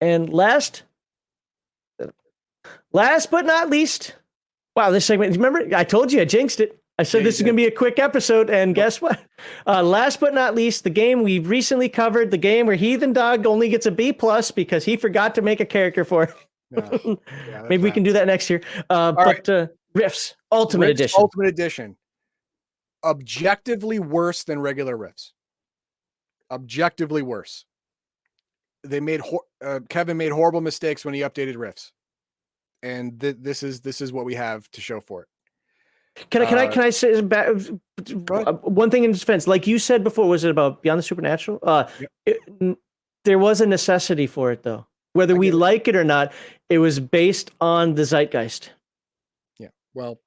And last but not least, wow, this segment, remember, I told you, I jinxed it. I said this is going to be a quick episode, and guess what? Last but not least, the game we've recently covered, the game where Heathen Dog only gets a B+ because he forgot to make a character for it. Maybe we can do that next year. But Rifts, Ultimate Edition. Ultimate Edition. Objectively worse than regular Rifts. Objectively worse. They made Kevin made horrible mistakes when he updated Rifts, and this is what we have to show for it. Can I say one thing in defense? Like you said before, was it about Beyond the Supernatural? There was a necessity for it, though. Whether we like it or not, it was based on the zeitgeist. Yeah. Well,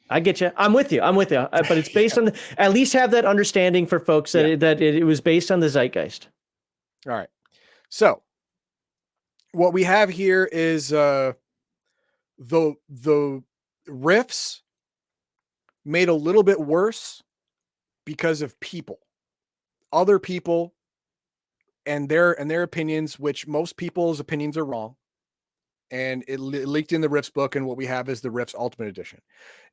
I get you. I'm with you. But it's based on at least have that understanding for folks that it was based on the zeitgeist. All right. So what we have here is the Rifts made a little bit worse because of other people and their opinions, which most people's opinions are wrong. And it leaked in the Rifts book. And what we have is the Rifts Ultimate Edition.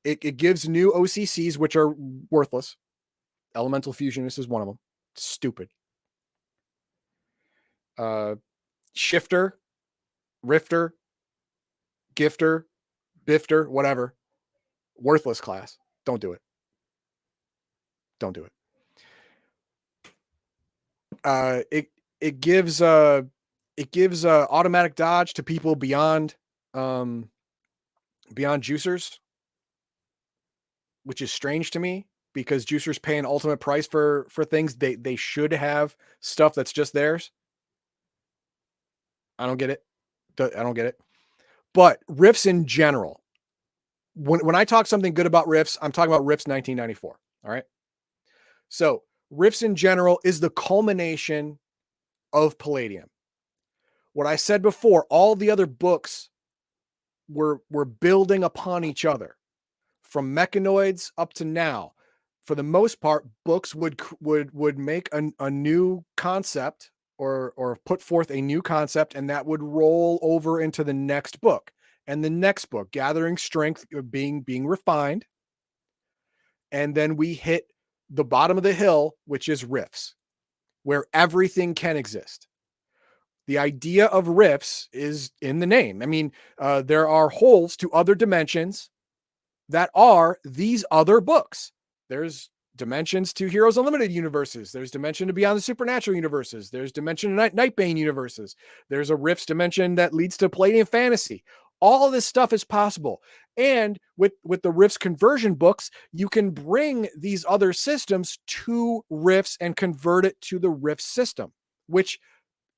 It gives new OCCs, which are worthless. Elemental Fusionist is one of them. Stupid. Shifter, Rifter, Gifter, Bifter, whatever. Worthless class. Don't do it. Don't do it. It gives automatic dodge to people beyond juicers, which is strange to me because juicers pay an ultimate price for things. They should have stuff that's just theirs. I don't get it. But Rifts in general, when I talk something good about Rifts, I'm talking about Rifts 1994. All right. So Rifts in general is the culmination of Palladium. What I said before, all the other books were building upon each other from Mechanoids up to now. For the most part, books would make a new concept or put forth a new concept, and that would roll over into the next book and the next book, gathering strength, being refined. And then we hit the bottom of the hill, which is Rifts, where everything can exist. The idea of Rifts is in the name. I mean, there are holes to other dimensions that are these other books. There's dimensions to Heroes Unlimited universes. There's dimension to Beyond the Supernatural universes. There's dimension to Nightbane universes. There's a Rifts dimension that leads to Palladium fantasy. All of this stuff is possible. And with the Rifts conversion books, you can bring these other systems to Rifts and convert it to the Rifts system, which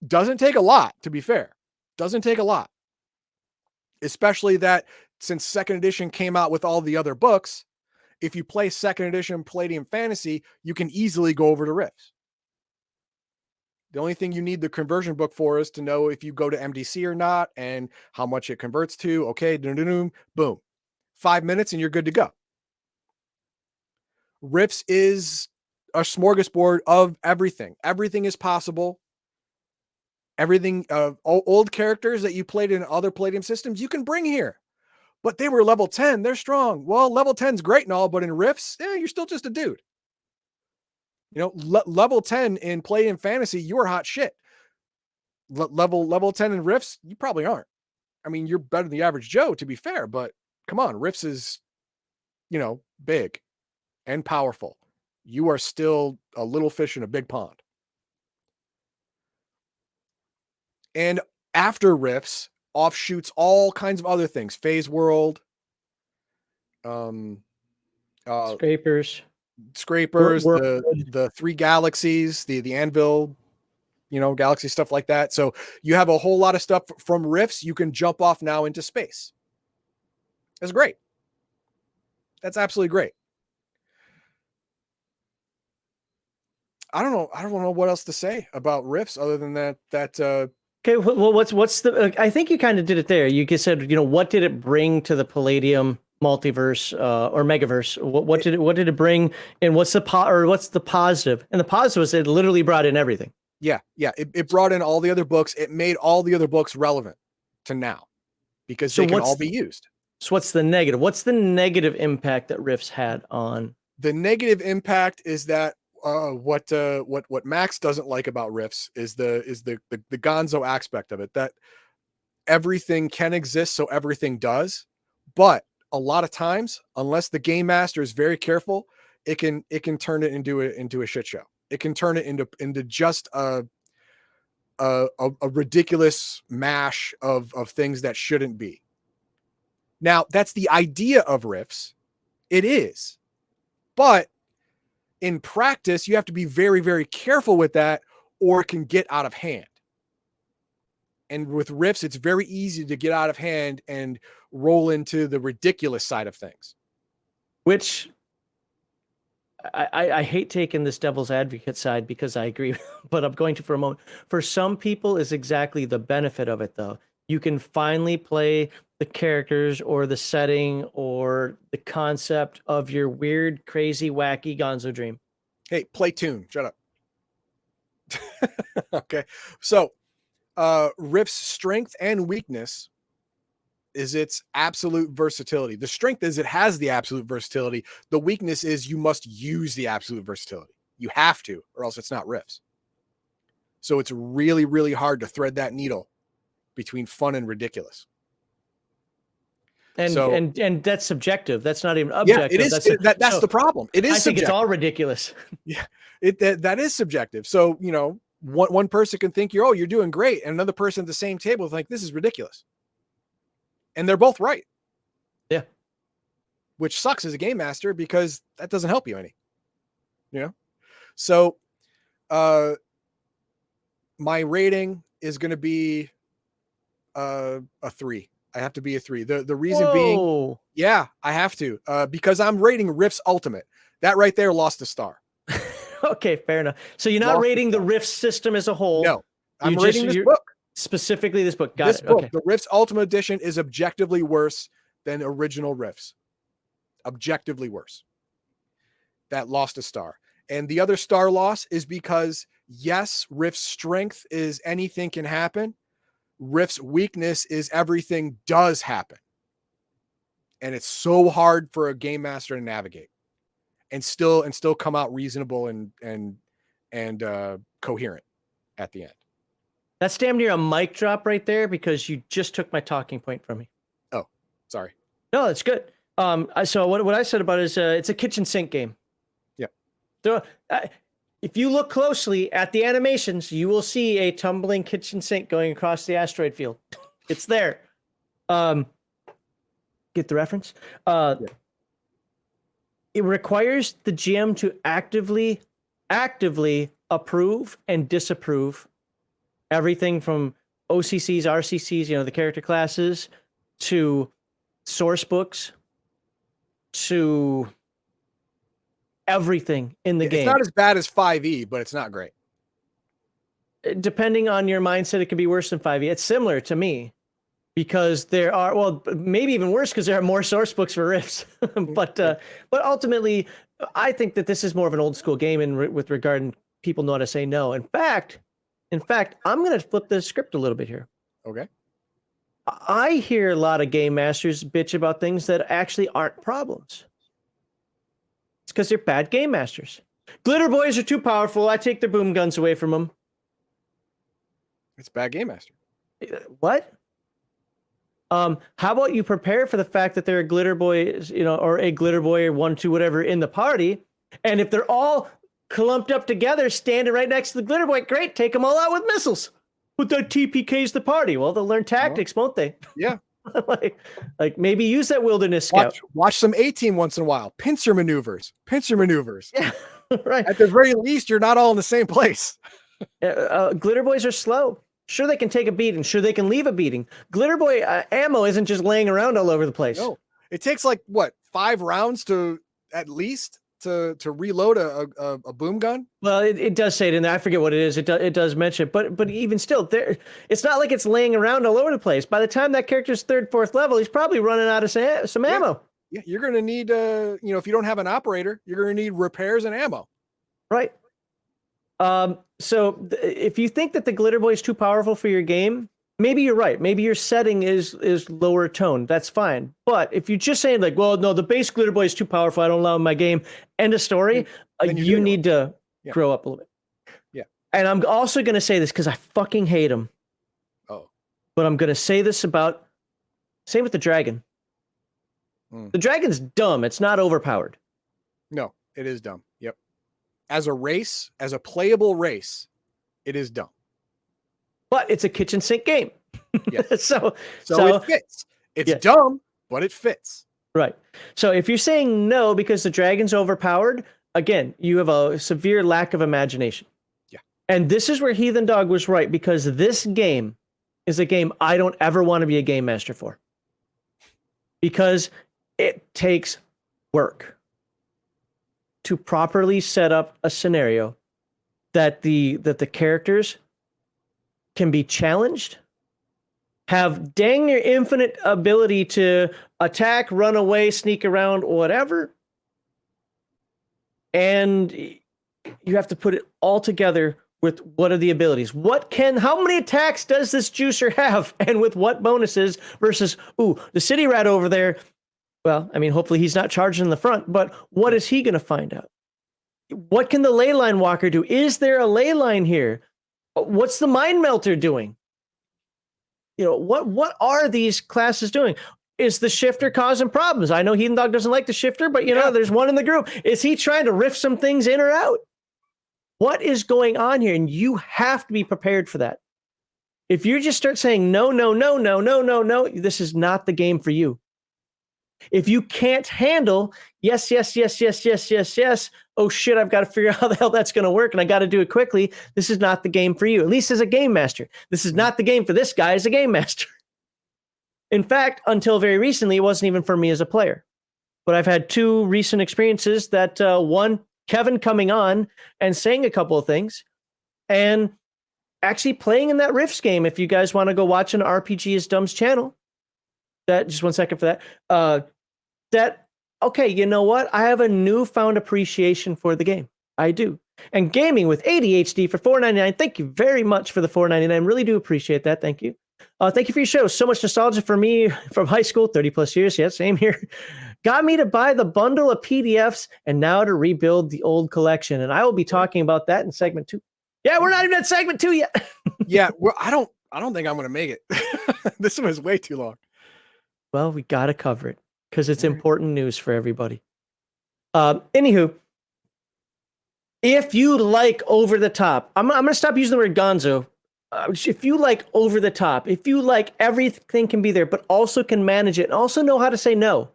doesn't take a lot, to be fair. Doesn't take a lot. Especially that since second edition came out with all the other books, if you play second edition Palladium Fantasy, you can easily go over to Rifts. The only thing you need the conversion book for is to know if you go to MDC or not and how much it converts to. Okay, boom. 5 minutes and you're good to go. Rifts is a smorgasbord of everything. Everything is possible. Everything, old characters that you played in other Palladium systems, you can bring here. But they were level 10. They're strong. Well, level 10 is great and all, but in Rifts, you're still just a dude. You know, level 10 in Palladium Fantasy, you are hot shit. Level 10 in Rifts, you probably aren't. I mean, you're better than the average Joe, to be fair, but come on, Rifts is, big and powerful. You are still a little fish in a big pond. And after Rifts, offshoots all kinds of other things. Phase World, Scrapers, the three galaxies, the Anvil, galaxy, stuff like that. So you have a whole lot of stuff from Rifts. You can jump off now into space. That's great. That's absolutely great. I don't know what else to say about Rifts other than that. Okay, well, what's the? I think you kind of did it there. You said, what did it bring to the Palladium multiverse or megaverse? What did it bring, and what's the positive? And the positive was it literally brought in everything. Yeah. It brought in all the other books. It made all the other books relevant to now because they can all be used. So what's the negative? What's the negative impact that Rifts had on? The negative impact is that what Max doesn't like about Rifts is the gonzo aspect of it, that everything can exist, so everything does. But a lot of times, unless the game master is very careful, it can turn it into a shit show. It can turn it into just a ridiculous mash of things that shouldn't be. Now, that's the idea of Rifts. It is. But in practice, you have to be very, very careful with that, or it can get out of hand. And with Rifts, it's very easy to get out of hand and roll into the ridiculous side of things. Which I hate taking this devil's advocate side because I agree, but I'm going to for a moment. For some people is exactly the benefit of it, though. You can finally play the characters or the setting or the concept of your weird, crazy, wacky gonzo dream. Hey, play tune. Shut up. Okay. So Rift's strength and weakness is its absolute versatility. The strength is it has the absolute versatility. The weakness is you must use the absolute versatility. You have to, or else it's not Rifts. So it's really, really hard to thread that needle between fun and ridiculous. And that's subjective. That's not even objective. Yeah, it is. That's the problem. It is. I think it's all ridiculous. Yeah, that is subjective. So one person can think you're doing great, and another person at the same table is like, this is ridiculous, and they're both right. Yeah, which sucks as a game master because that doesn't help you any. So, my rating is going to be a 3. I have to be a 3. The reason being, I have to, because I'm rating Rift's Ultimate. That right there lost a star. Okay, fair enough. So you're not rating the Rift system as a whole. No, I'm rating this book. Specifically this book. Got it. Okay. The Rift's Ultimate Edition is objectively worse than original Rifts. Objectively worse. That lost a star. And the other star loss is because, yes, Rift's strength is anything can happen. Rift's weakness is everything does happen. And it's so hard for a game master to navigate and still come out reasonable and coherent at the end. That's damn near a mic drop right there because you just took my talking point from me. Oh, sorry. No, that's good. So what I said about it is it's a kitchen sink game. Yeah. So if you look closely at the animations, you will see a tumbling kitchen sink going across the asteroid field. It's there. Get the reference? It requires the GM to actively approve and disapprove everything from OCCs, RCCs, the character classes, to source books, to everything in the game. It's not as bad as 5e, but it's not great. Depending on your mindset, it could be worse than 5e. It's similar to me because there are, well, maybe even worse because there are more source books for Rifts. but ultimately, I think that this is more of an old school game with regard to people know how to say no. In fact, I'm going to flip the script a little bit here. Okay. I hear a lot of game masters bitch about things that actually aren't problems. It's because they're bad game masters. Glitter boys are too powerful. I take their boom guns away from them. It's bad game master. What? How about you prepare for the fact that there are glitter boys, or a glitter boy or 1, 2, whatever in the party, and if they're all clumped up together, standing right next to the glitter boy, great, take them all out with missiles. But that TPK's the party. Well, they'll learn tactics, won't they? Yeah. like maybe use that wilderness scout. Watch some A-team once in a while. Pincer maneuvers. Yeah, right. At the very least, you're not all in the same place. Glitter boys are slow. Sure, they can take a beating. Sure, they can leave a beating. Glitter boy ammo isn't just laying around all over the place. No, it takes 5 rounds to at least to reload a boom gun. Well, it does say it in there. I forget what it is. It does mention it, but even still, it's not like it's laying around all over the place. By the time that character's 3rd, 4th level, he's probably running out of some ammo. Yeah, you're going to need if you don't have an operator, you're going to need repairs and ammo. Right. So if you think that the Glitter Boy is too powerful for your game, maybe you're right. Maybe your setting is lower tone. That's fine. But if you're just saying like, well, no, the base Glitter Boy is too powerful, I don't allow in my game. End of story. You need to grow up a little bit. Yeah. And I'm also going to say this because I fucking hate him. Oh. But I'm going to say this about, same with the dragon. The dragon's dumb. It's not overpowered. No, it is dumb. Yep. As a race, as a playable race, it is dumb. But it's a kitchen sink game. Yes. so it fits. It's dumb, but it fits. Right. So if you're saying no because the dragon's overpowered, again, you have a severe lack of imagination. Yeah. And this is where Heathen Dog was right, because this game is a game I don't ever want to be a game master for. Because it takes work to properly set up a scenario that the characters can be challenged, have dang near infinite ability to attack, run away, sneak around, whatever. And you have to put it all together with what are the abilities? How many attacks does this juicer have? And with what bonuses versus, the city rat over there. Well, I mean, hopefully he's not charging in the front, but what is he going to find out? What can the ley line walker do? Is there a ley line here? What's the mind melter doing? What are these classes doing? Is the shifter causing problems? I know Heathen Dog doesn't like the shifter, but there's one in the group. Is he trying to riff some things in or out? What is going on here? And you have to be prepared for that. If you just start saying no, this is not the game for you. If you can't handle yes, oh shit, I've got to figure out how the hell that's going to work and I got to do it quickly, this is not the game for you, at least as a game master. This is not the game for this guy as a game master. In fact, until very recently, it wasn't even for me as a player. But I've had two recent experiences that one, Kevin coming on and saying a couple of things, and actually playing in that Rifts game. If you guys want to go watch an RPG is Dumb's channel, just 1 second for that. Okay, you know what? I have a newfound appreciation for the game. I do. And gaming with ADHD for $4.99. Thank you very much for the $4.99. Really do appreciate that. Thank you. Thank you for your show. So much nostalgia for me from high school, 30 plus years. Yeah, same here. Got me to buy the bundle of PDFs and now to rebuild the old collection. And I will be talking about that in segment 2. Yeah, we're not even at segment 2 yet. Yeah, I don't think I'm going to make it. This one is way too long. Well, we got to cover it because it's important news for everybody. Anywho, if you like over the top, I'm going to stop using the word gonzo. If you like over the top, if you like everything can be there, but also can manage it and also know how to say no.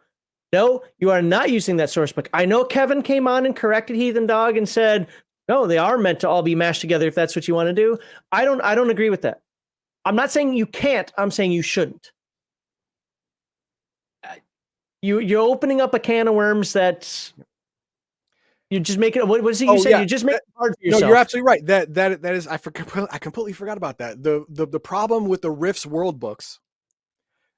No, you are not using that source book. I know Kevin came on and corrected Heathen Dog and said, no, they are meant to all be mashed together if that's what you want to do. I don't agree with that. I'm not saying you can't. I'm saying you shouldn't. You're opening up a can of worms that you just make it. What is it you say? Yeah. You just make it hard for yourself. No, you're absolutely right. That is. I completely forgot about that. The problem with the Rifts world books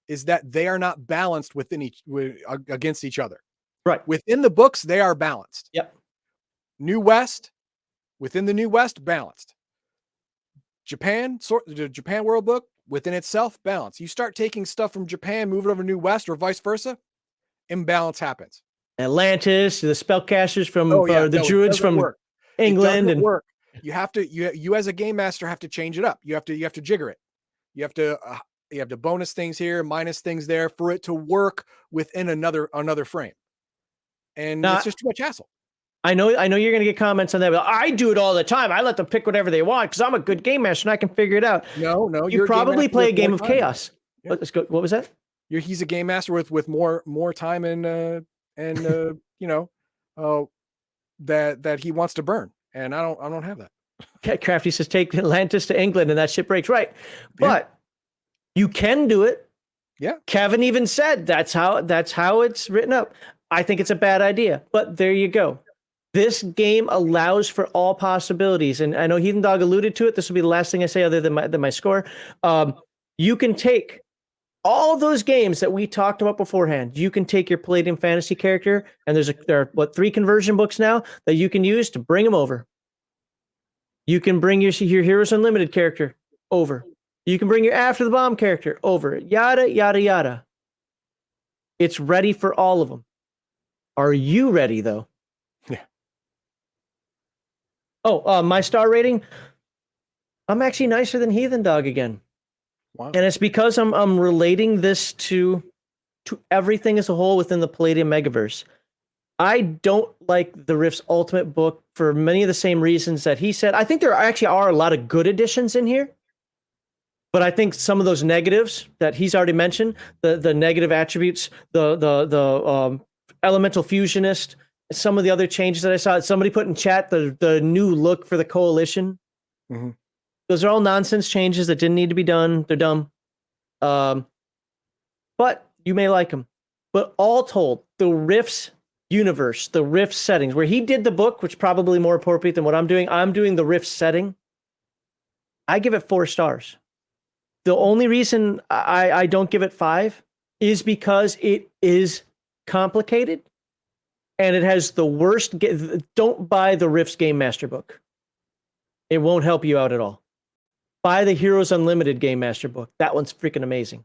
is that they are not balanced against each other. Right. Within the books, they are balanced. Yep. New West, within the New West, balanced. The Japan world book within itself, balanced. You start taking stuff from Japan, move it over to New West, or vice versa, imbalance happens. Atlantis, the spellcasters from the druids from England, and work. You have to. You as a game master have to change it up. You have to jigger it. You have to bonus things here, minus things there for it to work within another frame. And it's just too much hassle. I know you're going to get comments on that, but I do it all the time. I let them pick whatever they want because I'm a good game master and I can figure it out. No, you probably play a game of chaos. Yeah. Let's go. What was that? He's a game master with more time and that he wants to burn, and I don't have that. Okay, Crafty says take Atlantis to England and that ship breaks, right? But you can do it. Yeah. Kevin even said that's how it's written up. I think it's a bad idea, but there you go. This game allows for all possibilities, and I know Heathen Dog alluded to it. This will be the last thing I say other than my score. You can take all those games that we talked about beforehand. You can take your Palladium fantasy character, and there are 3 conversion books now that you can use to bring them over. You can bring your Heroes Unlimited character over. You can bring your After the Bomb character over. Yada, yada, yada. It's ready for all of them. Are you ready, though? Yeah. Oh, my star rating? I'm actually nicer than Heathen Dog again. Wow. And it's because I'm relating this to everything as a whole within the Palladium Megaverse. I don't like the Rift's Ultimate book for many of the same reasons that he said. I think there actually are a lot of good additions in here. But I think some of those negatives that he's already mentioned, the negative attributes, the elemental fusionist, some of the other changes that I saw, somebody put in chat, the new look for the coalition. Mm-hmm. Those are all nonsense changes that didn't need to be done. They're dumb. But you may like them. But all told, the Rift's universe, the Rift settings, where he did the book, which is probably more appropriate than what I'm doing the Rift setting. I give it 4 stars. The only reason I don't give it 5 is because it is complicated and it has the worst. Don't buy the Rift's Game Master book. It won't help you out at all. Buy the Heroes Unlimited Game Master book. That one's freaking amazing.